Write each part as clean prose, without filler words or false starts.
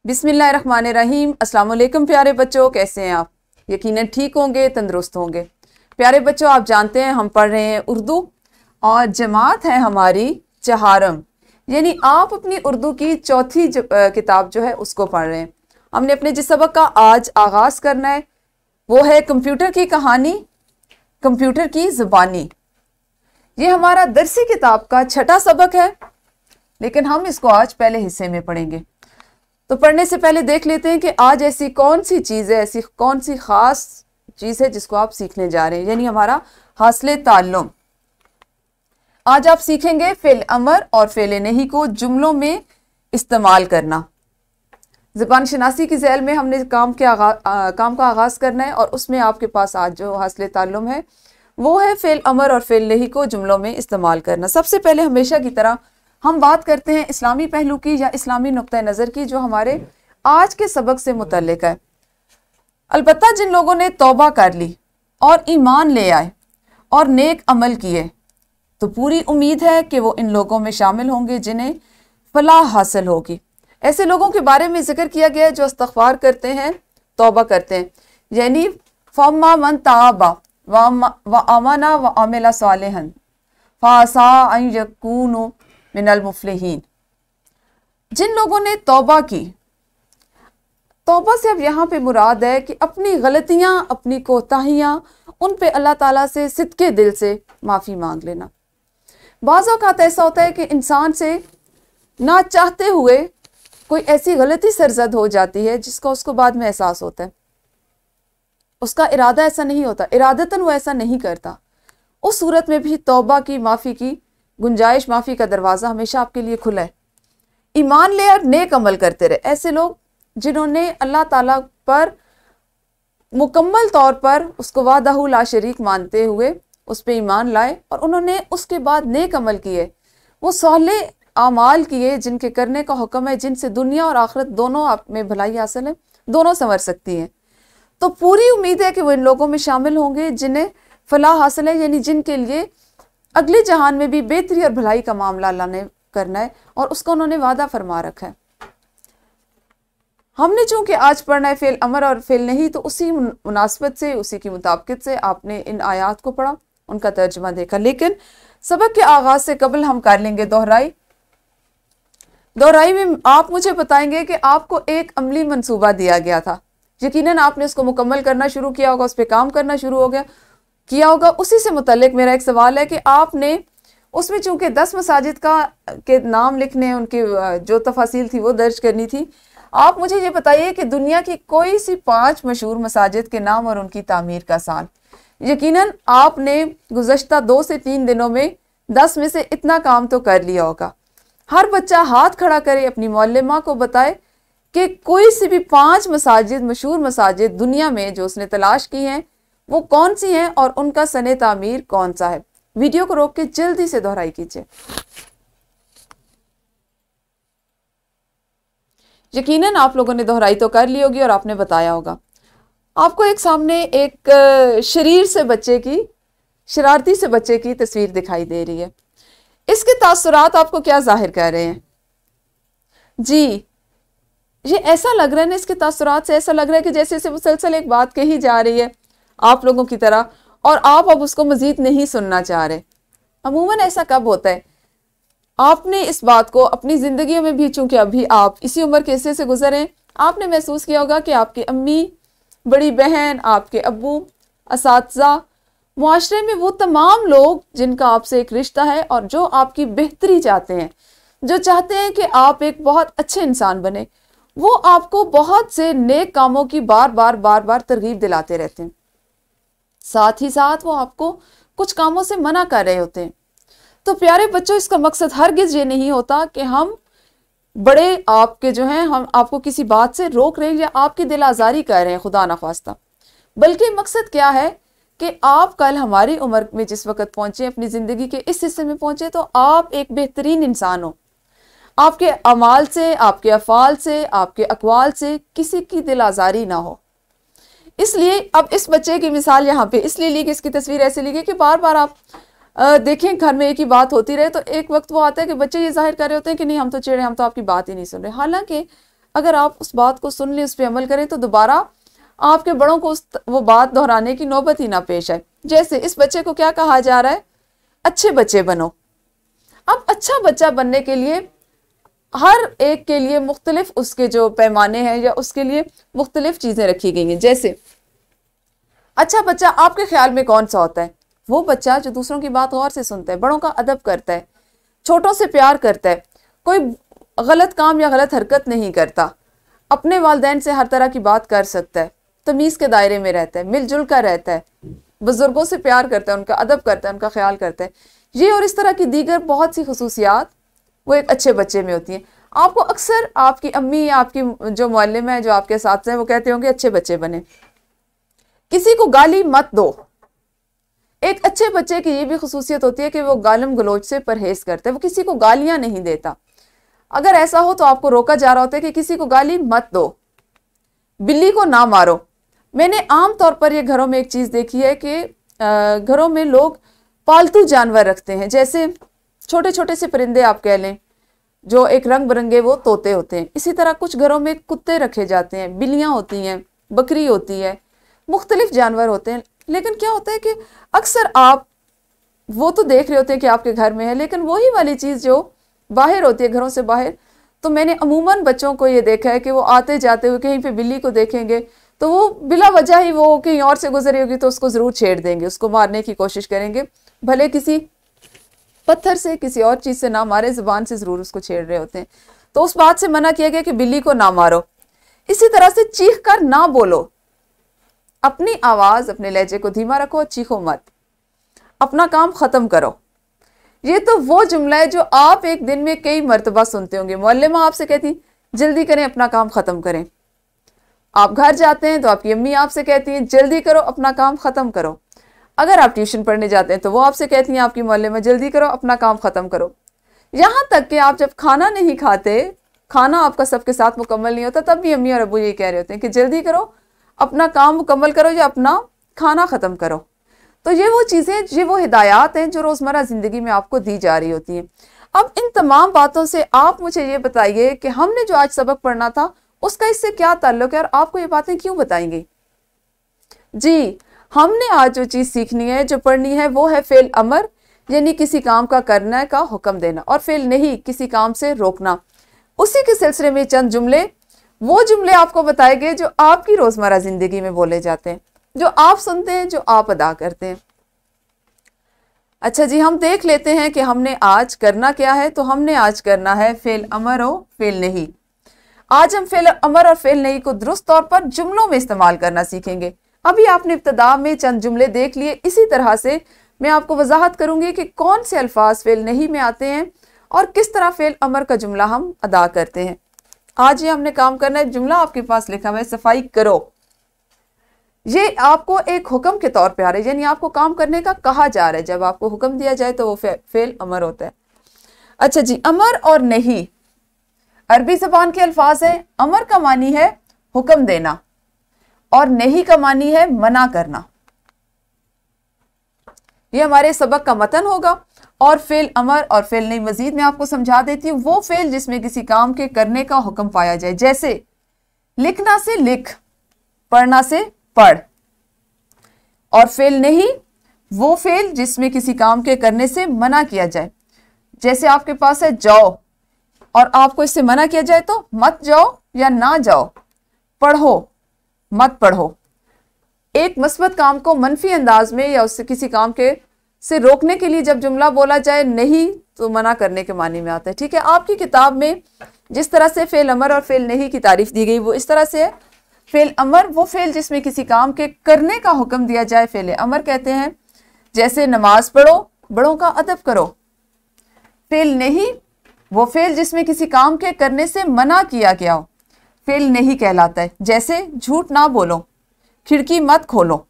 बिस्मिल्लाहिर्रहमानिर्रहीम। अस्सलाम वालेकुम प्यारे बच्चों, कैसे हैं आप? यकीनन ठीक होंगे, तंदुरुस्त होंगे। प्यारे बच्चों, आप जानते हैं हम पढ़ रहे हैं उर्दू और जमात है हमारी चहारम, यानी आप अपनी उर्दू की चौथी किताब जो है उसको पढ़ रहे हैं। हमने अपने जिस सबक का आज आगाज करना है वो है कंप्यूटर की कहानी, कंप्यूटर की जुबानी। ये हमारा दरसी किताब का छठा सबक है, लेकिन हम इसको आज पहले हिस्से में पढ़ेंगे। तो पढ़ने से पहले देख लेते हैं कि आज ऐसी कौन सी चीज़ है, ऐसी कौन सी खास चीज़ है जिसको आप सीखने जा रहे हैं, यानी हमारा हासिल ताल्लुम। आज आप सीखेंगे फेल अमर और फेल नहीं को जुमलों में इस्तेमाल करना। ज़बान शनासी की ज़ैल में हमने काम का आगाज़ करना है और उसमें आपके पास आज जो हासिल ताल्लुम है वो है फेल अमर और फेल नहीं को जुमलों में इस्तेमाल करना। सबसे पहले हमेशा की तरह हम बात करते हैं इस्लामी पहलू की या इस्लामी नुक्ता नज़र की, जो हमारे आज के सबक से मुतल्लिक है। अलबत्ता जिन लोगों ने तौबा कर ली और ईमान ले आए और नेक अमल किए, तो पूरी उम्मीद है कि वो इन लोगों में शामिल होंगे जिन्हें फलाह हासिल होगी। ऐसे लोगों के बारे में जिक्र किया गया है जो इस्तग़फ़ार करते हैं, तौबा करते हैं, यानी फम्मा मन ताबा व आमना व आमिला सालिहन फासा अन यकूनु मिनल मुफ्लिहीन। जिन लोगों ने तौबा की, तौबा से अब यहाँ पे मुराद है कि अपनी गलतियाँ, अपनी कोताहियाँ, उन पे अल्लाह ताला से सिद्के दिल से माफ़ी मांग लेना। बाज़ औक़ात ऐसा होता है कि इंसान से ना चाहते हुए कोई ऐसी गलती सरजद हो जाती है जिसका उसको बाद में एहसास होता है। उसका इरादा ऐसा नहीं होता, इरादतन वो ऐसा नहीं करता। उस सूरत में भी तौबा की, माफ़ी की गुंजाइश, माफ़ी का दरवाज़ा हमेशा आपके लिए खुला है। ईमान ले और नेक अमल करते रहे। ऐसे लोग जिन्होंने अल्लाह ताला पर मुकम्मल तौर पर उसको वाहदहू ला शरीक मानते हुए उस पर ईमान लाए और उन्होंने उसके बाद नेक अमल किए, वो साले आमाल किए जिनके करने का हुक्म है, जिनसे दुनिया और आखिरत दोनों आप में भलाई हासिल है, दोनों संवर सकती हैं। तो पूरी उम्मीद है कि वो इन लोगों में शामिल होंगे जिन्हें फलाह हासिल है, यानी जिनके लिए अगले जहान में भी बेहतरी और भलाई का मामला अल्लाह ने करना है और उसका उन्होंने वादा फरमा रखा है। हमने चूंकि आज पढ़ना है फेल अमर और फेल नहीं, तो उसी मुनासबत से, उसी की मुताबिकत से आपने इन आयात को पढ़ा, उनका तर्जुमा देखा। लेकिन सबक के आगाज से कबल हम कर लेंगे दोहराई। दोहराई में आप मुझे बताएंगे कि आपको एक अमली मंसूबा दिया गया था, यकीनन आपने उसको मुकम्मल करना शुरू किया होगा, उस पर काम करना शुरू किया होगा। उसी से मुतल्लिक मेरा एक सवाल है कि आपने उसमें चूंकि 10 मसाजिद के नाम लिखने, उनकी जो तफासिल थी वो दर्ज करनी थी। आप मुझे ये बताइए कि दुनिया की कोई सी 5 मशहूर मसाजिद के नाम और उनकी तामीर का साल। यकीनन आपने गुज़श्ता 2 से 3 दिनों में 10 में से इतना काम तो कर लिया होगा। हर बच्चा हाथ खड़ा करे, अपनी मौल्लिमा को बताए कि कोई सी भी 5 मसाजिद, मशहूर मसाजिद दुनिया में जो उसने तलाश की हैं वो कौन सी हैं और उनका सने तामीर कौन सा है। वीडियो को रोक के जल्दी से दोहराई कीजिए। यकीनन आप लोगों ने दोहराई तो कर ली होगी और आपने बताया होगा। आपको एक सामने एक शरारती से बच्चे की तस्वीर दिखाई दे रही है। इसके तासुरात आपको क्या जाहिर कर रहे हैं? जी, ये ऐसा लग रहा है ना, इसके तासुरात से ऐसा लग रहा है कि जैसे मुसलसल एक बात कही जा रही है आप लोगों की तरह और आप अब उसको मजीद नहीं सुनना चाह रहे। अमूमन ऐसा कब होता है? आपने इस बात को अपनी जिंदगी में भी, चूंकि अभी आप इसी उम्र के हिस्से से गुजरे, आपने महसूस किया होगा कि आपकी अम्मी, बड़ी बहन, आपके अब्बू, असातिज़ा, मुआशरे में वो तमाम लोग जिनका आपसे एक रिश्ता है और जो आपकी बेहतरी चाहते हैं, जो चाहते हैं कि आप एक बहुत अच्छे इंसान बने, वो आपको बहुत से नेक कामों की बार बार तरगीब दिलाते रहते हैं। साथ ही साथ वो आपको कुछ कामों से मना कर रहे होते हैं। तो प्यारे बच्चों, इसका मकसद हरगिज ये नहीं होता कि हम बड़े आपके जो हैं, हम आपको किसी बात से रोक रहे हैं या आपकी दिल आज़ारी कर रहे हैं, खुदा ना ख्वास्ता। बल्कि मकसद क्या है कि आप कल हमारी उम्र में जिस वक्त पहुंचे, अपनी ज़िंदगी के इस हिस्से में पहुंचे, तो आप एक बेहतरीन इंसान हो। आपके अमाल से, आपके अफ़ाल से, आपके अक़वाल से किसी की दिल आज़ारी ना हो। इसलिए अब इस बच्चे की मिसाल यहाँ पे इसलिए ली कि इसकी तस्वीर ऐसे ली गई कि बार बार आप देखें घर में एक ही बात होती रहे, तो एक वक्त वो आता है कि बच्चे ये जाहिर कर रहे होते हैं कि नहीं, हम तो चिड़े, हम तो आपकी बात ही नहीं सुन रहे। हालांकि अगर आप उस बात को सुन लें, उस पर अमल करें, तो दोबारा आपके बड़ों को वो बात दोहराने की नौबत ही ना पेश आए। जैसे इस बच्चे को क्या कहा जा रहा है, अच्छे बच्चे बनो। अब अच्छा बच्चा बनने के लिए हर एक के लिए मुख्तलिफ उसके जो पैमाने हैं या उसके लिए मुख्तलिफ चीजें रखी गई हैं। जैसे अच्छा बच्चा आपके ख्याल में कौन सा होता है? वो बच्चा जो दूसरों की बात गौर से सुनता है, बड़ों का अदब करता है, छोटों से प्यार करता है, कोई गलत काम या गलत हरकत नहीं करता, अपने वालिदैन से हर तरह की बात कर सकता है, तमीज़ के दायरे में रहता है, मिलजुल कर रहता है, बुजुर्गों से प्यार करता है, उनका अदब करता है, उनका ख्याल करता है। ये और इस तरह की दीगर बहुत सी खसूसियात वो एक अच्छे बच्चे में होती हैं। आपको अक्सर आपकी अम्मी या आपकी जो मुअल्लिम है, जो आपके साथ हैं, वो कहते होंगे अच्छे बच्चे बने। किसी को गाली मत दो। एक अच्छे बच्चे की ये भी खसूसियत होती है कि वो गालम गलोच से परहेज करता है, वो किसी को गालियां नहीं देता। अगर ऐसा हो तो आपको रोका जा रहा होता है कि किसी को गाली मत दो, बिल्ली को ना मारो। मैंने आम तौर पर ये घरों में एक चीज़ देखी है कि घरों में लोग पालतू जानवर रखते हैं, जैसे छोटे छोटे से परिंदे आप कह लें, जो एक रंग बिरंगे वो तोते होते हैं। इसी तरह कुछ घरों में कुत्ते रखे जाते हैं, बिल्लियाँ होती हैं, बकरी होती है, मुख्तलिफ जानवर होते हैं। लेकिन क्या होता है कि अक्सर आप वो तो देख रहे होते हैं कि आपके घर में है, लेकिन वही वाली चीज़ जो बाहर होती है, घरों से बाहर, तो मैंने अमूमन बच्चों को ये देखा है कि वो आते जाते हुए कहीं पे बिल्ली को देखेंगे तो वो बिला वजह ही वो कहीं और से गुजरी होगी तो उसको ज़रूर छेड़ देंगे, उसको मारने की कोशिश करेंगे, भले किसी पत्थर से, किसी और चीज़ से ना मारे, ज़ुबान से ज़रूर उसको छेड़ रहे होते हैं। तो उस बात से मना किया गया कि बिल्ली को ना मारो। इसी तरह से चीख कर ना बोलो, अपनी आवाज़, अपने लहजे को धीमा रखो, चीखो मत, अपना काम ख़त्म करो। ये तो वो जुमला है जो आप एक दिन में कई मरतबा सुनते होंगे। मुअल्लिमा आपसे कहती जल्दी करें, अपना काम ख़त्म करें। आप घर जाते हैं तो आपकी अम्मी आपसे कहती हैं जल्दी करो, अपना काम ख़त्म करो। अगर आप ट्यूशन पढ़ने जाते हैं तो वो आपसे कहती हैं, आपकी मुअल्लिमा, जल्दी करो, अपना काम ख़त्म करो। यहाँ तक कि आप जब खाना नहीं खाते, खाना आपका सबके साथ मुकम्मल नहीं होता, तब भी अम्मी और अब्बू ये कह रहे होते हैं कि जल्दी करो, अपना काम मुकम्मल करो या अपना खाना ख़त्म करो। तो ये वो चीज़ें, ये वो हिदायत हैं जो रोज़मर्रा ज़िंदगी में आपको दी जा रही होती हैं। अब इन तमाम बातों से आप मुझे ये बताइए कि हमने जो आज सबक पढ़ना था उसका इससे क्या ताल्लुक है और आपको ये बातें क्यों बताएंगे? जी, हमने आज जो चीज़ सीखनी है, जो पढ़नी है, वो है फेल अमर, यानी किसी काम का करने का हुक्म देना, और फेल नहीं, किसी काम से रोकना। उसी के सिलसिले में चंद जुमले, वो जुमले आपको बताएंगे जो आपकी रोज़मर्रा ज़िंदगी में बोले जाते हैं, जो आप सुनते हैं, जो आप अदा करते हैं। अच्छा जी, हम देख लेते हैं कि हमने आज करना क्या है। तो हमने आज करना है फेल अमर और फेल नहीं। आज हम फेल अमर और फेल नहीं को दुरुस्त तौर पर जुमलों में इस्तेमाल करना सीखेंगे। अभी आपने इब्तिदा में चंद जुमले देख लिए, इसी तरह से मैं आपको वजाहत करूंगी कि कौन से अल्फाज फेल नहीं में आते हैं और किस तरह फेल अमर का जुमला हम अदा करते हैं। आज ये हमने काम करना है। जुमला आपके पास लिखा हुआ है, सफाई करो। ये आपको एक हुक्म के तौर पे आ रहा है, यानी आपको काम करने का कहा जा रहा है। जब आपको हुक्म दिया जाए तो वो फेल अमर होता है। अच्छा जी, अमर और नहीं अरबी ज़बान के अल्फाज है। अमर का मानी है हुक्म देना और नहीं का मानी है मना करना। ये हमारे सबक का मतन होगा। और फेल अमर और फेल नहीं मजीद मैं आपको समझा देती हूँ। वो फेल जिसमें किसी काम के करने का हुक्म पाया जाए, जैसे लिखना से लिख, पढ़ना से पढ़। और फेल नहीं वो फेल जिसमें किसी काम के करने से मना किया जाए, जैसे आपके पास है जाओ और आपको इससे मना किया जाए तो मत जाओ या ना जाओ, पढ़ो मत पढ़ो। एक मस्बत काम को मनफी अंदाज में या उससे किसी काम के से रोकने के लिए जब जुमला बोला जाए नहीं तो मना करने के मानी में आता है। ठीक है, आपकी किताब में जिस तरह से फेल अमर और फेल नहीं की तारीफ दी गई वो इस तरह से है। फेल अमर वो फेल जिसमें किसी काम के करने का हुक्म दिया जाए, फेल अमर कहते हैं। जैसे नमाज पढ़ो, बड़ों का अदब करो। फेल नहीं वो फेल जिसमें किसी काम के करने से मना किया गया हो, फेल नहीं कहलाता है। जैसे झूठ ना बोलो, खिड़की मत खोलो।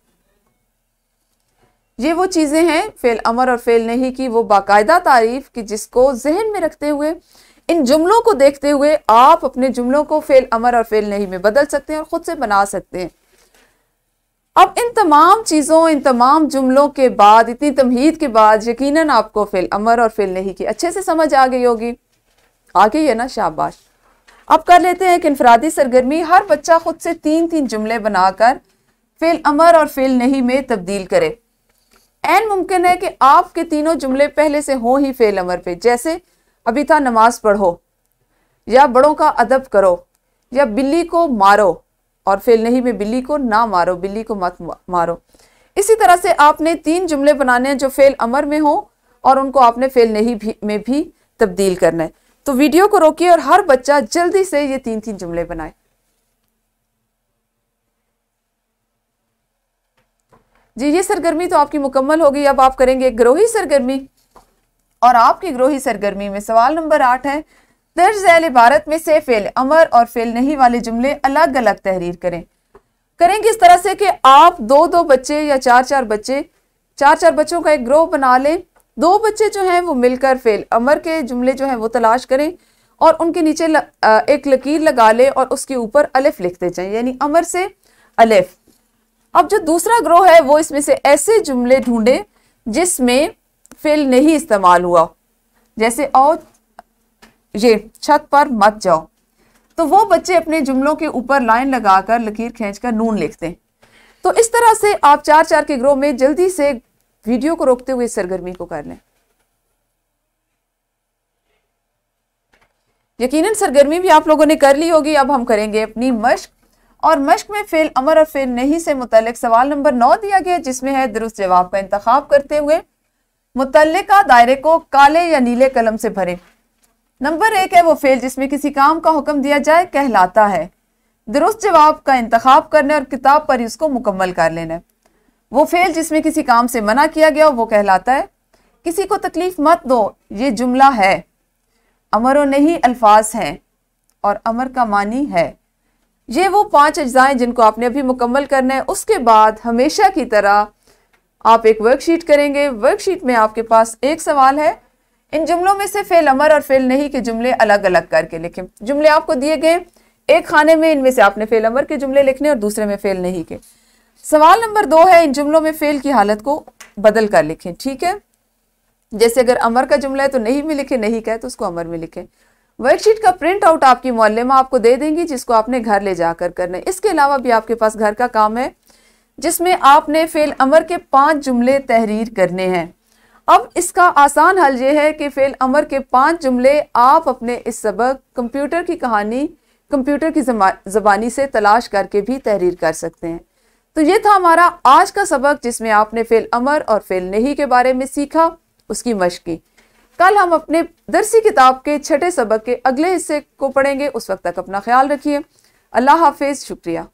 ये वो चीजें हैं फेल अमर और फेल नहीं की वो बाकायदा तारीफ कि जिसको जहन में रखते हुए, इन जुमलों को देखते हुए आप अपने जुमलों को फेल अमर और फेल नहीं में बदल सकते हैं और खुद से बना सकते हैं। अब इन तमाम चीज़ों, इन तमाम जुमलों के बाद, इतनी तमहीद के बाद यकीनन आपको फेल अमर और फेल नहीं की अच्छे से समझ आ गई होगी। आ गई है ना? शाबाश। अब कर लेते हैं एक इनफरादी सरगर्मी। हर बच्चा खुद से 3-3 जुमले बनाकर फेल अमर और फेल नहीं में तब्दील करे। ऐन मुमकिन है कि आपके तीनों जुमले पहले से हो ही फेल अमर पे, जैसे अभी था नमाज पढ़ो, या बड़ों का अदब करो, या बिल्ली को मारो, और फेल नहीं में बिल्ली को ना मारो, बिल्ली को मत मारो। इसी तरह से आपने 3 जुमले बनाने हैं जो फेल अमर में हो और उनको आपने फेल नहीं में भी तब्दील करना है। तो वीडियो को रोकिए और हर बच्चा जल्दी से ये 3-3 जुमले बनाए। जी, ये सरगर्मी तो आपकी मुकम्मल हो गई। अब आप करेंगे एक ग्रोही सरगर्मी, और आपकी ग्रोही सरगर्मी में सवाल नंबर 8 है, दर्ज झैल इबारत में से फेल अमर और फेल नहीं वाले जुमले अलग अलग तहरीर करें। करेंगे इस तरह से कि आप 2-2 बच्चे या 4-4 बच्चे, 4-4 बच्चों का एक ग्रोह बना लें। 2 बच्चे जो हैं वो मिलकर फेल अमर के जुमले जो हैं वो तलाश करें और उनके नीचे एक लकीर लगा ले और उसके ऊपर अलिफ लिखते जाएं, यानी अमर से अलिफ। अब जो दूसरा ग्रोह है वो इसमें से ऐसे जुमले ढूंढे जिसमें फेल नहीं इस्तेमाल हुआ, जैसे आओ ये छत पर मत जाओ। तो वो बच्चे अपने जुमलों के ऊपर लाइन लगाकर लकीर खींचकर नून लिखते हैं। तो इस तरह से आप 4-4 के ग्रोह में जल्दी से वीडियो को रोकते हुए सरगर्मी को कर लें। यकीनन सरगर्मी भी आप लोगों ने कर ली होगी। अब हम करेंगे अपनी मश्क, और मश्क में फेल अमर और फेल नहीं से मुतल्लिक सवाल नंबर 9 दिया गया, जिसमें है दुरुस्त जवाब का इंतखाब करते हुए मुतल्लिका दायरे को काले या नीले कलम से भरें। नंबर 1 है वो फेल जिसमें किसी काम का हुक्म दिया जाए कहलाता है। दुरुस्त जवाब का इंतखाब करने और किताब पर उसको मुकम्मल कर लेना है। वो फेल जिसमें किसी काम से मना किया गया वो कहलाता है किसी को तकलीफ मत दो, ये जुमला है। अमर और नहीं अल्फाज हैं और अमर का मानी है। ये वो 5 अज्जाएं जिनको आपने अभी मुकम्मल करना है। उसके बाद हमेशा की तरह आप एक वर्कशीट करेंगे। वर्कशीट में आपके पास एक सवाल है, इन जुमलों में से फेल अमर और फेल नहीं के जुमले अलग अलग करके लिखें। जुमले आपको दिए गए, एक खाने में इनमें से आपने फेल अमर के जुमले लिखने और दूसरे में फेल नहीं के। सवाल नंबर 2 है, इन जुमलों में फेल की हालत को बदल कर लिखें। ठीक है, जैसे अगर अमर का जुमला है तो नहीं में लिखे, नहीं का है तो उसको अमर में लिखें। वर्कशीट का प्रिंट आउट आपकी मुअल्लिमा आपको दे देंगी, जिसको आपने घर ले जाकर करना है। इसके अलावा भी आपके पास घर का काम है जिसमें आपने फेल अमर के 5 जुमले तहरीर करने हैं। अब इसका आसान हल ये है कि फेल अमर के 5 जुमले आप अपने इस सबक कंप्यूटर की कहानी कंप्यूटर की ज़बानी से तलाश करके भी तहरीर कर सकते हैं। तो ये था हमारा आज का सबक, जिसमें आपने फेल अमर और फेल नहीं के बारे में सीखा, उसकी मश्क की। कल हम अपने दरसी किताब के 6ठे सबक के अगले हिस्से को पढ़ेंगे। उस वक्त तक अपना ख्याल रखिए। अल्लाह हाफिज, शुक्रिया।